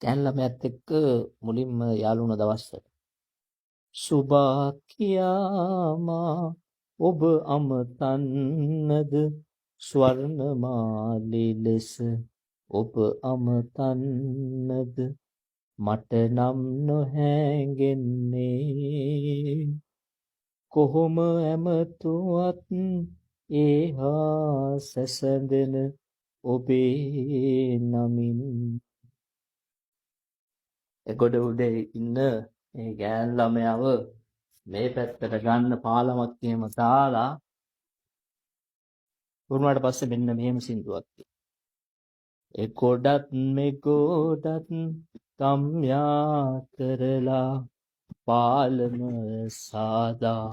කෑන්ළමයාත් එක්ක මුලින්ම යාළු වුණ දවස් සුභා කියාමා ඔබ අමතන්නද ස්වර්ණමාලී ලෙස ඔබ අමතන්නද මට නම් නොහැඟෙන්නේ කොහොම ඇමතුවත් ඒහා සැසඳෙන ඔබේ නමින් එගොඩ උඩේ ඉන්න මේ ගෑන් ළමයාව මේ පැත්තට ගන්න පාලමක් එහෙම දාලා වුණාට පස්සේ මෙන්න මෙහෙම සින්දුවක් තියෙනවා. ඒ ගොඩත් මේ ගොඩත් ගම්යා කරලා පාලම සාදා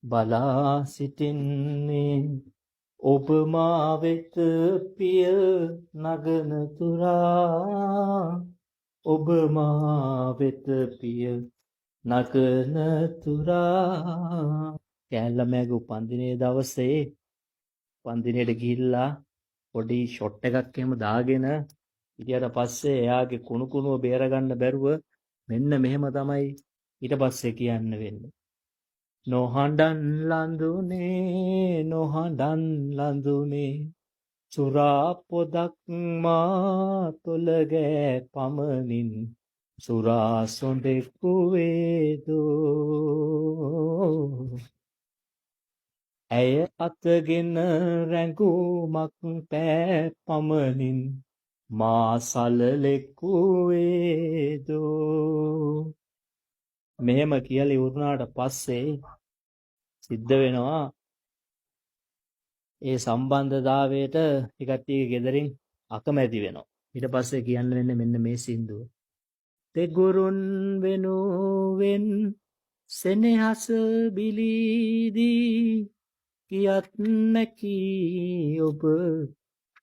බලා සිටින්නේ ඔබ මා වෙත පිය නගන තුරා ඔබ මා වෙත පිය නගන තුරා කෑල්ලමෑගේ උපන්දිනේ දවසේ උපන්දිනේට ගිහිල්ලා පොඩි ෂොට් එකක් එහෙම දාගෙන ඊට පස්සේ එයාගේ කුණුව බේරගන්න බැරුව මෙන්න මෙහෙම තමයි ඊට පස්සේ කියන්න වෙන්නේ නොහඬන් ලඳුනේ සුරා පොදක් මා තොලගෑ පමණින් සුරා සොඬෙකු වේදෝ ඇය අතගෙන රැඟුමක් පෑ පමණින් මා සලලෙකු වේදෝ මෙහෙම කියලා ඉවරනාට පස්සේ සිද්ධ වෙනවා ඒ සම්බන්ධතාවයට ටිකට්ටිය ගෙදරින් අකමැති වෙනවා ඊට පස්සේ කියන්න වෙන්නේ මෙන්න මේ සින්දුව තෙගුරුන් වෙනුවෙන් සෙනෙහස බිලීදී කියත් නැකී ඔබ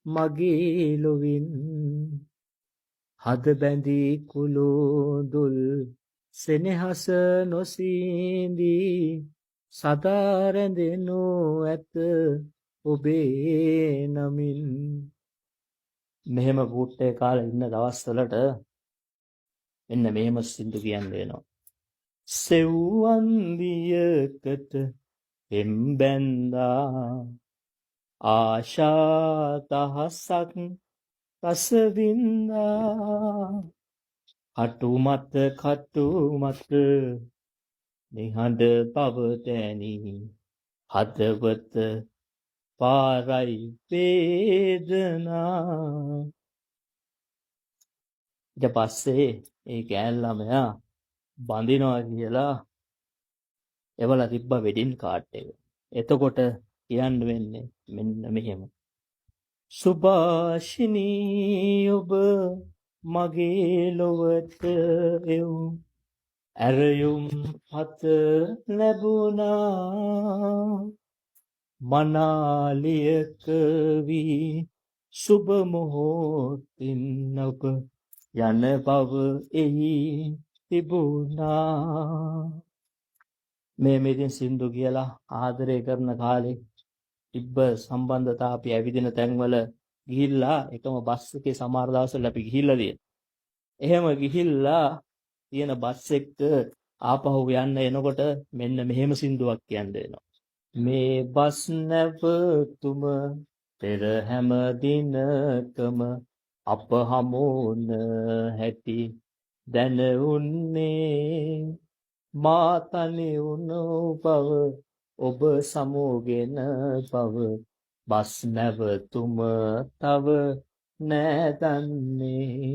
මගේ ලොවින් හද බැඳී කුළුදුල් සෙනෙහස නොසීඳී සදා රැඳෙනු ඇත ඔබේ නමින් මෙහෙම කූට්ටේ කාලේ ඉන්න දවස්වලට මෙන්න මෙහෙම සින්දු කියන්න වෙනවා සෙව්වන් දියකට එම්බැන්දා ආශා දහසක් රස වින්දා කටු මත නිහඬ බව දැනි හදවත පාරයි වේදනා ඊට පස්සේ ඒ ගෑන් ළමයා බඳිනවා කියලා එවලා තිබ්බ වෙඩින් කාඩ් එක. එතකොට කියන්න වෙන්නේ මෙන්න මෙහෙම. සුභාෂිනී ඔබ මගේ ලොවට එව් ඇරයුම් හත ලැබුණා මනාලියක වී සුබ මොහොතින් ඔබ යන බව එහි තිබුණා මේ මෙදින් සින්දු කියලා ආදරය කරන කාලේ තිබ්බ සම්බන්ධතා අපි ඇවිදින තැන්වල ගිහිල්ලා එකම බස් එකේ සමහර දවස්වල අපි ගිහිල්ලා තියෙනවා. එහෙම ගිහිල්ලා තියෙන බස් එක්ක ආපහු යන්න එනකොට මෙන්න මෙහෙම සින්දුවක් කියන්න වෙනවා. මේ බස් නැවතුම පෙර හැම දිනකම අප හමුන හැටි දැන උන්නේ මා තනි වුණු බව ඔබ සමුගෙන බව බස් නැවතුම තව නෑදන්නේ